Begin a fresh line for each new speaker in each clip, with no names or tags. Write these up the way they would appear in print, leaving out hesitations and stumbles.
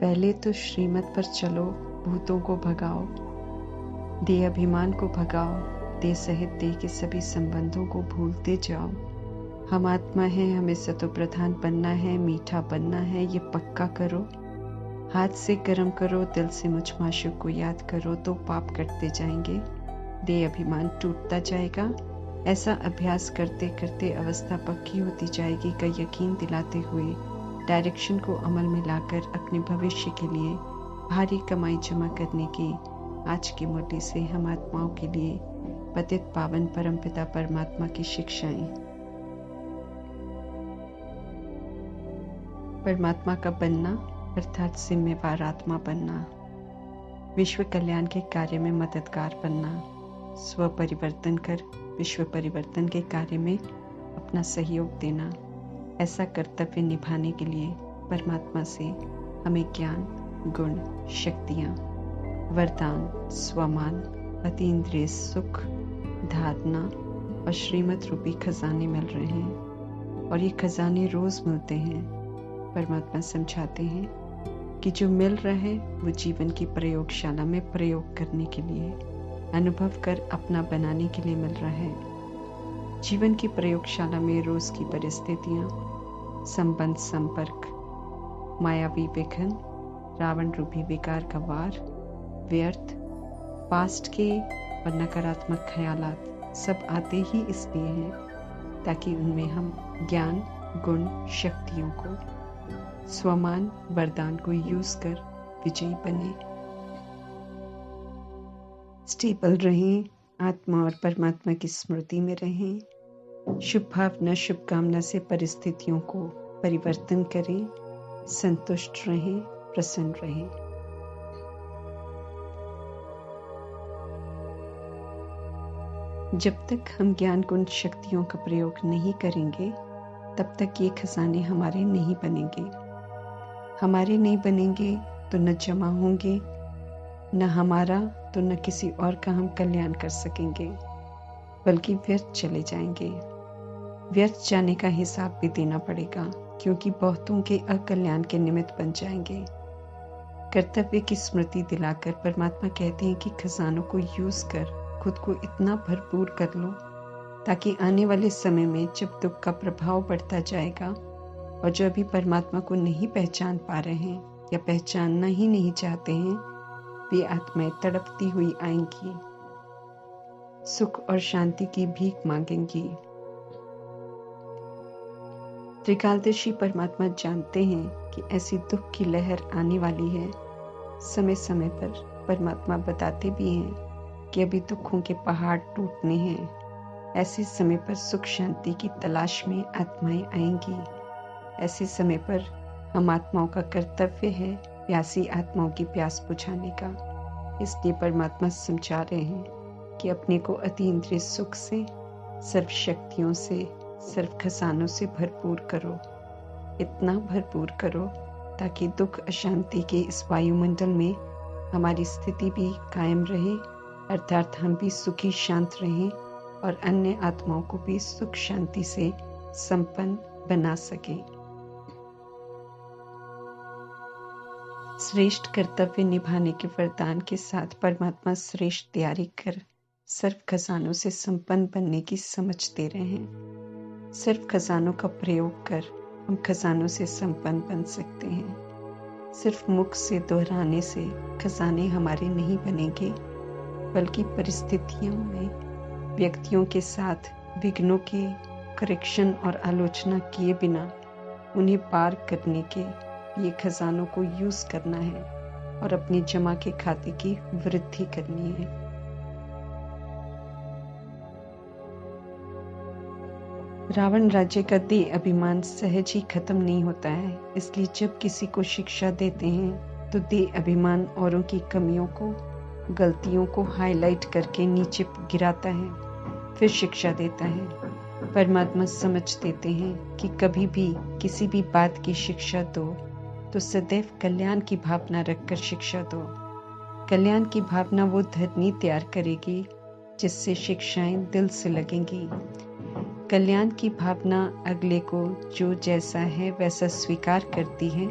पहले तो श्रीमत पर चलो, भूतों को भगाओ, देह अभिमान को भगाओ, देह सहित देह के सभी संबंधों को भूलते जाओ। हम आत्मा हैं, हमें सतो प्रधान बनना है, मीठा बनना है, ये पक्का करो। हाथ से कर्म करो, दिल से मुझ माशूक को याद करो, तो पाप कटते जाएंगे, देह अभिमान टूटता जाएगा। ऐसा अभ्यास करते करते अवस्था पक्की होती जाएगी का यकीन दिलाते हुए डायरेक्शन को अमल में लाकर अपने भविष्य के लिए भारी कमाई जमा करने की आज की मुरली से हम आत्माओं के लिए पतित पावन परमपिता परमात्मा की शिक्षाएं। परमात्मा का बनना अर्थात जिम्मेवार आत्मा बनना, विश्व कल्याण के कार्य में मददगार बनना, स्व परिवर्तन कर विश्व परिवर्तन के कार्य में अपना सहयोग देना, ऐसा कर्तव्य निभाने के लिए परमात्मा से हमें ज्ञान, गुण, शक्तियाँ, वरदान, स्वमान, अतीन्द्रिय सुख, धारणा और श्रीमत रूपी खजाने मिल रहे हैं और ये खजाने रोज मिलते हैं। परमात्मा समझाते हैं कि जो मिल रहा है वो जीवन की प्रयोगशाला में प्रयोग करने के लिए, अनुभव कर अपना बनाने के लिए मिल रहा है। जीवन की प्रयोगशाला में रोज की परिस्थितियां, संबंध, संपर्क, मायावी विघ्न, रावण रूपी विकार का वार, व्यर्थ, पास्ट के और नकारात्मक ख्यालात सब आते ही इसलिए हैं ताकि उनमें हम ज्ञान, गुण, शक्तियों को, स्वमान, वरदान को यूज कर विजयी बने। स्टेबल रहें, आत्मा और परमात्मा की स्मृति में रहें, शुभ भावना, शुभकामना से परिस्थितियों को परिवर्तन करें, संतुष्ट रहें, प्रसन्न रहें। जब तक हम ज्ञान, गुण, शक्तियों का प्रयोग नहीं करेंगे तब तक ये खजाने हमारे नहीं बनेंगे। हमारे नहीं बनेंगे तो न जमा होंगे, न हमारा तो न किसी और का हम कल्याण कर सकेंगे, बल्कि व्यर्थ चले जाएंगे। व्यर्थ जाने का हिसाब भी देना पड़ेगा क्योंकि बहुतों के अकल्याण के निमित्त बन जाएंगे। कर्तव्य की स्मृति दिलाकर परमात्मा कहते हैं कि खजानों को यूज कर खुद को इतना भरपूर कर लो ताकि आने वाले समय में जब दुख का प्रभाव बढ़ता जाएगा और जो अभी परमात्मा को नहीं पहचान पा रहे हैं या पहचानना ही नहीं चाहते हैं, वे आत्माएं तड़पती हुई आएंगी, सुख और शांति की भीख मांगेंगी। त्रिकालदर्शी परमात्मा जानते हैं कि ऐसी दुख की लहर आने वाली है। समय समय पर परमात्मा बताते भी हैं कि अभी दुखों के पहाड़ टूटने हैं। ऐसे समय पर सुख शांति की तलाश में आत्माएं आएंगी। ऐसे समय पर हम आत्माओं का कर्तव्य है प्यासी आत्माओं की प्यास बुझाने का। इसलिए परमात्मा समझा रहे हैं कि अपने को अतीन्द्रिय सुख से, सर्व शक्तियों से, सर्व खजानों से भरपूर करो। इतना भरपूर करो ताकि दुख अशांति के इस वायुमंडल में हमारी स्थिति भी कायम रहे, अर्थात हम भी सुखी शांत रहें और अन्य आत्माओं को भी सुख शांति से संपन्न बना सके। श्रेष्ठ कर्तव्य निभाने के वरदान के साथ परमात्मा श्रेष्ठ तैयारी कर सर्व खजानों से संपन्न बनने की समझ दे रहे हैं। सर्व खजानों का प्रयोग कर हम खजानों से संपन्न बन सकते हैं। सिर्फ मुख से दोहराने से खजाने हमारे नहीं बनेंगे, बल्कि परिस्थितियों में व्यक्तियों के साथ विघ्नों के करेक्शन और आलोचना किए बिना उन्हें पार करने के ये खजानों को यूज करना है और अपनी जमा के खाते की वृद्धि करनी है। रावण राज्य का देह अभिमान सहज ही खत्म नहीं होता है, इसलिए जब किसी को शिक्षा देते हैं तो देह अभिमान औरों की कमियों को, गलतियों को हाईलाइट करके नीचे गिराता है, फिर शिक्षा देता है। परमात्मा समझ देते हैं कि कभी भी किसी भी बात की शिक्षा दो तो सदैव कल्याण की भावना रखकर शिक्षा दो। कल्याण की भावना वो धरनी तैयार करेगी जिससे शिक्षाएं दिल से लगेंगी। कल्याण की भावना अगले को जो जैसा है वैसा स्वीकार करती है,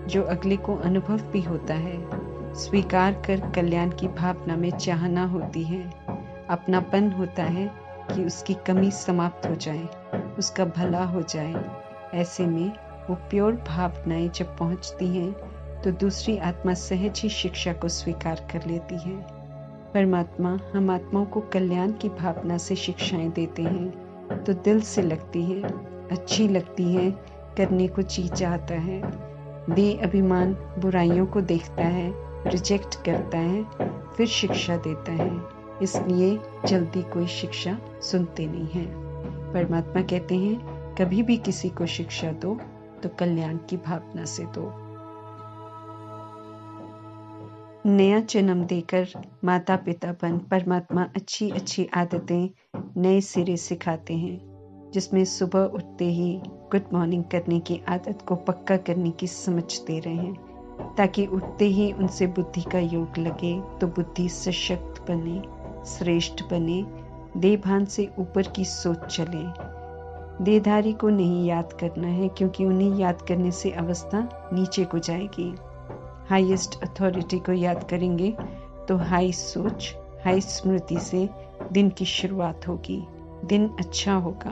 जो अगले को अनुभव भी होता है। स्वीकार कर कल्याण की भावना में चाहना होती है। अपनापन होता है कि उसकी कमी समाप्त हो जाए, उसका भला हो जाए। ऐसे में वो प्योर भावनाएं जब पहुंचती हैं तो दूसरी आत्मा सहज ही शिक्षा को स्वीकार कर लेती है। परमात्मा हम आत्माओं को कल्याण की भावना से शिक्षाएं देते हैं तो दिल से लगती है, अच्छी लगती है, करने को जी चाहता है। बेअभिमान बुराइयों को देखता है, रिजेक्ट करता है, फिर शिक्षा देता है। इसलिए जल्दी कोई शिक्षा सुनते नहीं हैं। परमात्मा कहते हैं कभी भी किसी को शिक्षा दो तो कल्याण की भावना से दो। नया जन्म देकर माता पिता बन परमात्मा अच्छी अच्छी आदतें नए सिरे सिखाते हैं, जिसमें सुबह उठते ही गुड मॉर्निंग करने की आदत को पक्का करने की समझ दे रहे हैं, ताकि उठते ही उनसे बुद्धि का योग लगे तो बुद्धि सशक्त बने, श्रेष्ठ बने, देहभान से ऊपर की सोच चले। देहधारी को नहीं याद करना है, क्योंकि उन्हें याद करने से अवस्था नीचे को जाएगी। हाईएस्ट अथॉरिटी को याद करेंगे तो हाई सोच, हाई स्मृति से दिन की शुरुआत होगी, दिन अच्छा होगा।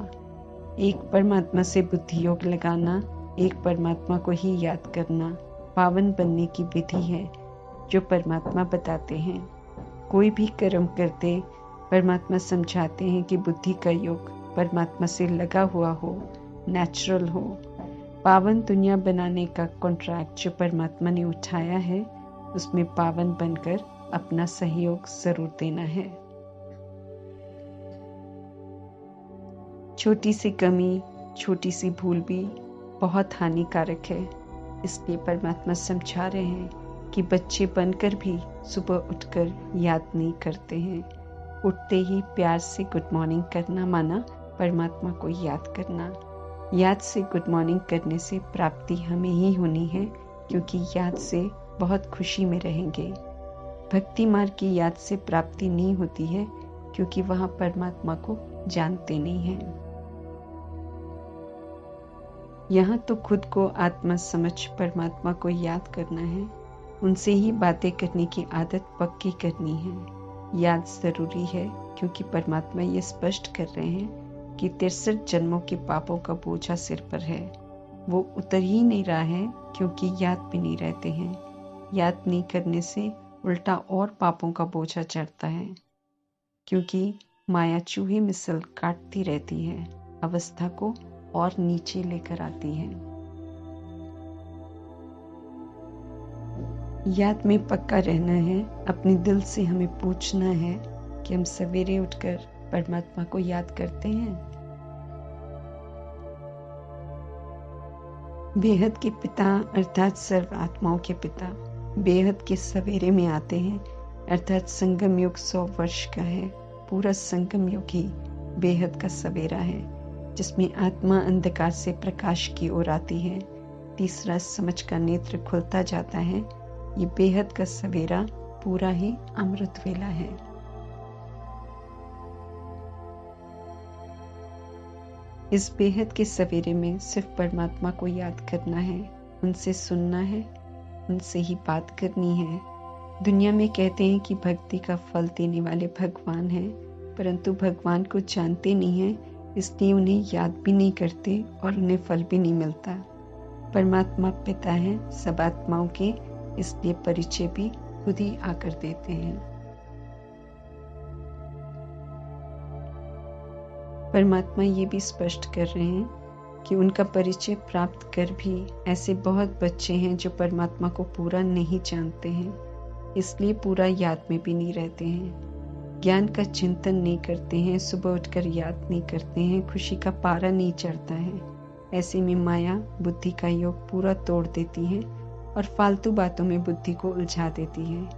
एक परमात्मा से बुद्धि योग लगाना, एक परमात्मा को ही याद करना पावन बनने की विधि है जो परमात्मा बताते हैं। कोई भी कर्म करते परमात्मा समझाते हैं कि बुद्धि का योग परमात्मा से लगा हुआ हो, नेचुरल हो। पावन दुनिया बनाने का कॉन्ट्रैक्ट जो परमात्मा ने उठाया है, उसमें पावन बनकर अपना सहयोग जरूर देना है। छोटी सी कमी, छोटी सी भूल भी बहुत हानिकारक है। इसलिए परमात्मा समझा रहे हैं कि बच्चे बनकर भी सुबह उठकर याद नहीं करते हैं। उठते ही प्यार से गुड मॉर्निंग करना माना परमात्मा को याद करना। याद से गुड मॉर्निंग करने से प्राप्ति हमें ही होनी है, क्योंकि याद से बहुत खुशी में रहेंगे। भक्ति मार्ग की याद से प्राप्ति नहीं होती है, क्योंकि वहां परमात्मा को जानते नहीं हैं। यहाँ तो खुद को आत्मा समझ परमात्मा को याद करना है, उनसे ही बातें करने की आदत पक्की करनी है। याद जरूरी है, क्योंकि परमात्मा ये स्पष्ट कर रहे हैं कि 63 जन्मों के पापों का बोझा सिर पर है। वो उतर ही नहीं रहा है, क्योंकि याद भी नहीं रहते हैं। याद नहीं करने से उल्टा और पापों का बोझा चढ़ता है, क्योंकि माया चूहे मिसल काटती रहती है, अवस्था को और नीचे लेकर आती है। याद में पक्का रहना है। अपने दिल से हमें पूछना है कि हम सवेरे उठकर परमात्मा को याद करते हैं। बेहद के पिता अर्थात सर्व आत्माओं के पिता बेहद के सवेरे में आते हैं, अर्थात संगम युग 100 वर्ष का है। पूरा संगम युग ही बेहद का सवेरा है, जिसमें आत्मा अंधकार से प्रकाश की ओर आती है। तीसरा समझ का नेत्र खुलता जाता है। ये बेहद का सवेरा पूरा ही अमृत वेला है। इस बेहद के सवेरे में सिर्फ परमात्मा को याद करना है, उनसे सुनना है, उनसे ही बात करनी है। दुनिया में कहते हैं कि भक्ति का फल देने वाले भगवान हैं, परंतु भगवान को जानते नहीं हैं, इसलिए उन्हें याद भी नहीं करते और उन्हें फल भी नहीं मिलता। परमात्मा पिता हैं सब आत्माओं के, इसलिए परिचय भी खुद ही आकर देते हैं। परमात्मा ये भी स्पष्ट कर रहे हैं कि उनका परिचय प्राप्त कर भी ऐसे बहुत बच्चे हैं जो परमात्मा को पूरा नहीं जानते हैं, इसलिए पूरा याद में भी नहीं रहते हैं। ज्ञान का चिंतन नहीं करते हैं, सुबह उठकर याद नहीं करते हैं, खुशी का पारा नहीं चढ़ता है। ऐसे में माया बुद्धि का योग पूरा तोड़ देती है और फालतू बातों में बुद्धि को उलझा देती है।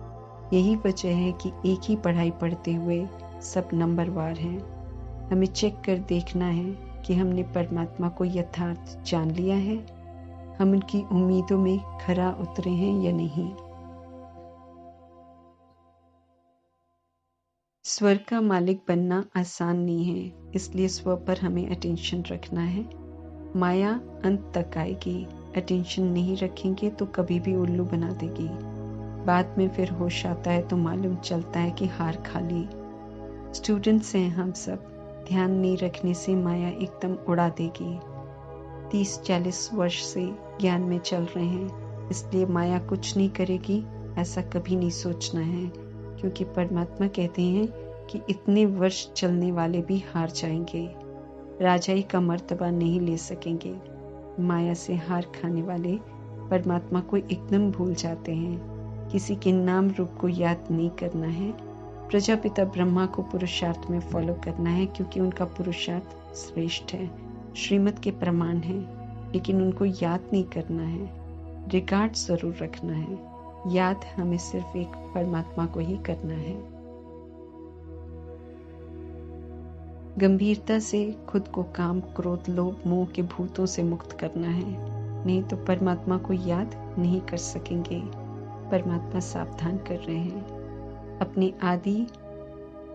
यही वजह है कि एक ही पढ़ाई पढ़ते हुए सब नंबरवार हैं। हमें चेक कर देखना है कि हमने परमात्मा को यथार्थ जान लिया है, हम उनकी उम्मीदों में खरा उतरे हैं या नहीं। स्वर्ग का मालिक बनना आसान नहीं है, इसलिए स्व पर हमें अटेंशन रखना है। माया अंत तक आएगी, अटेंशन नहीं रखेंगे तो कभी भी उल्लू बना देगी। बाद में फिर होश आता है तो मालूम चलता है कि हार खा ली। स्टूडेंट्स हैं हम सब, ध्यान नहीं रखने से माया एकदम उड़ा देगी। 30-40 वर्ष से ज्ञान में चल रहे हैं, इसलिए माया कुछ नहीं करेगी ऐसा कभी नहीं सोचना है, क्योंकि परमात्मा कहते हैं कि इतने वर्ष चलने वाले भी हार जाएंगे, राजाई का मर्तबा नहीं ले सकेंगे। माया से हार खाने वाले परमात्मा को एकदम भूल जाते हैं। किसी के नाम रूप को याद नहीं करना है। प्रजापिता ब्रह्मा को पुरुषार्थ में फॉलो करना है, क्योंकि उनका पुरुषार्थ श्रेष्ठ है, श्रीमत के प्रमाण है, लेकिन उनको याद नहीं करना है। रिगार्ड जरूर रखना है, याद हमें सिर्फ एक परमात्मा को ही करना है। गंभीरता से खुद को काम, क्रोध, लोभ, मोह के भूतों से मुक्त करना है, नहीं तो परमात्मा को याद नहीं कर सकेंगे। परमात्मा सावधान कर रहे हैं। अपनी आदि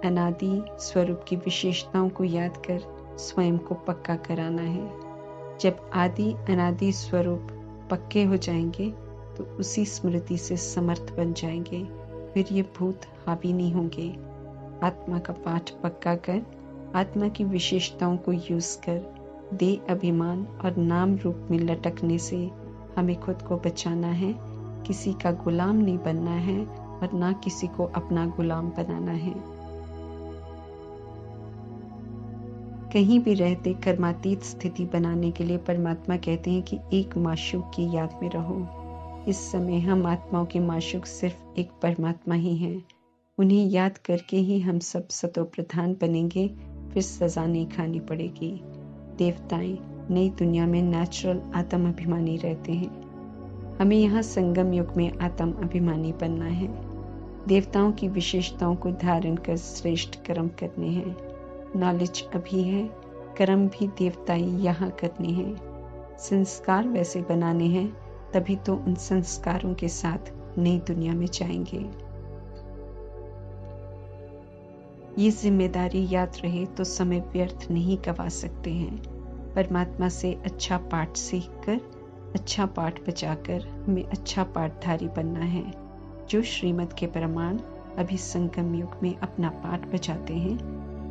अनादि स्वरूप की विशेषताओं को याद कर स्वयं को पक्का कराना है। जब आदि अनादि स्वरूप पक्के हो जाएंगे तो उसी स्मृति से समर्थ बन जाएंगे, फिर ये भूत हावी नहीं होंगे। आत्मा का पाठ पक्का कर आत्मा की विशेषताओं को यूज कर दे अभिमान और नाम रूप में लटकने से हमें खुद को बचाना है। किसी का गुलाम नहीं बनना है और ना किसी को अपना गुलाम बनाना है। कहीं भी रहते कर्मातीत स्थिति बनाने के लिए परमात्मा कहते हैं कि एक माशूक की याद में रहो। इस समय हम आत्माओं के माशूक सिर्फ एक परमात्मा ही हैं। उन्हें याद करके ही हम सब सतो प्रधान बनेंगे, फिर सजा नहीं खानी पड़ेगी। देवताएं नई दुनिया में नेचुरल आत्म अभिमानी रहते हैं। हमें यहाँ संगम युग में आत्म अभिमानी बनना है। देवताओं की विशेषताओं को धारण कर श्रेष्ठ कर्म करने हैं। नॉलेज अभी है, कर्म भी देवताई यहाँ करने हैं। संस्कार वैसे बनाने हैं, तभी तो उन संस्कारों के साथ नई दुनिया में जाएंगे। ये जिम्मेदारी याद रहे तो समय व्यर्थ नहीं गवा सकते हैं। परमात्मा से अच्छा पाठ सीखकर, अच्छा पाठ बचाकर हमें अच्छा पाठधारी बनना है। जो श्रीमत के प्रमाण अभी संगम युग में अपना पाठ बचाते हैं,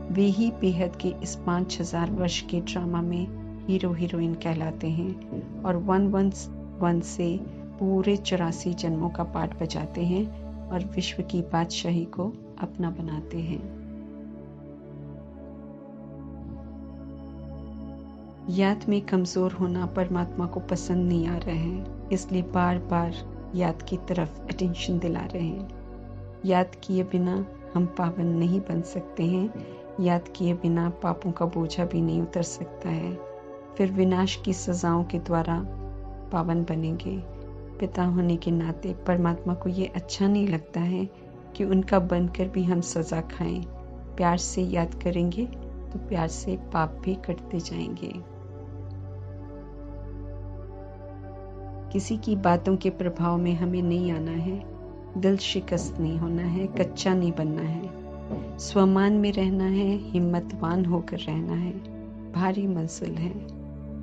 वे ही बेहद के इस 5000 वर्ष के ड्रामा में हीरो हीरोइन कहलाते हैं और 111 से पूरे 84 जन्मों का पाठ बचाते हैं और विश्व की बादशाही को अपना बनाते हैं। याद में कमजोर होना परमात्मा को पसंद नहीं आ रहा है, इसलिए बार बार याद की तरफ अटेंशन दिला रहे हैं। याद किए बिना हम पावन नहीं बन सकते हैं। याद किए बिना पापों का बोझा भी नहीं उतर सकता है। फिर विनाश की सजाओं के द्वारा पावन बनेंगे। पिता होने के नाते परमात्मा को ये अच्छा नहीं लगता है कि उनका बनकर भी हम सजा खाएं। प्यार से याद करेंगे तो प्यार से पाप भी कटते जाएंगे। किसी की बातों के प्रभाव में हमें नहीं आना है। दिल शिकस्त नहीं होना है, कच्चा नहीं बनना है। स्वमान में रहना है, हिम्मतवान होकर रहना है। भारी मंजिल है,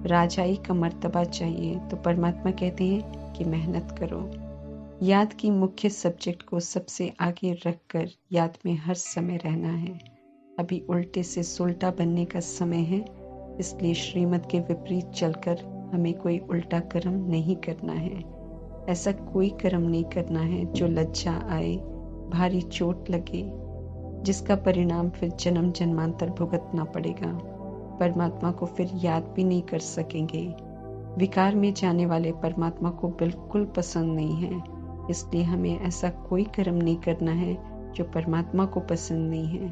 राजाई का मर्तबा चाहिए तो परमात्मा कहते हैं कि मेहनत करो। याद की मुख्य सब्जेक्ट को सबसे आगे रखकर याद में हर समय रहना है। अभी उल्टे से सुलटा बनने का समय है, इसलिए श्रीमत के विपरीत चलकर हमें कोई उल्टा कर्म नहीं करना है। ऐसा कोई कर्म नहीं करना है जो लज्जा आए, भारी चोट लगे, जिसका परिणाम फिर जन्म जन्मांतर भुगतना पड़ेगा। परमात्मा को फिर याद भी नहीं कर सकेंगे। विकार में जाने वाले परमात्मा को बिल्कुल पसंद नहीं है, इसलिए हमें ऐसा कोई कर्म नहीं करना है जो परमात्मा को पसंद नहीं है।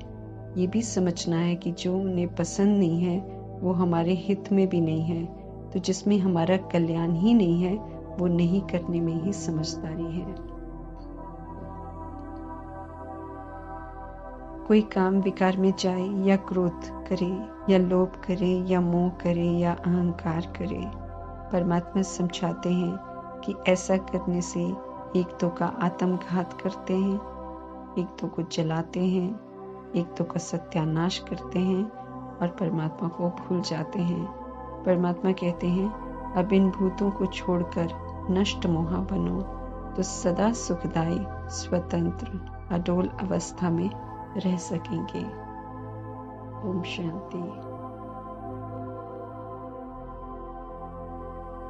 ये भी समझना है कि जो उन्हें पसंद नहीं है वो हमारे हित में भी नहीं है, तो जिसमें हमारा कल्याण ही नहीं है वो नहीं करने में ही समझदारी है। कोई काम विकार में जाए या क्रोध करे या लोभ करे या मोह करे या अहंकार करे, परमात्मा समझाते हैं कि ऐसा करने से एक तो का आत्मघात करते हैं, एक तो को जलाते हैं, एक तो का सत्यानाश करते हैं और परमात्मा को भूल जाते हैं। परमात्मा कहते हैं अब इन भूतों को छोड़कर नष्ट मोहा बनो तो सदा सुखदायी स्वतंत्र अडोल अवस्था में रह सकेंगे। ओम शांति।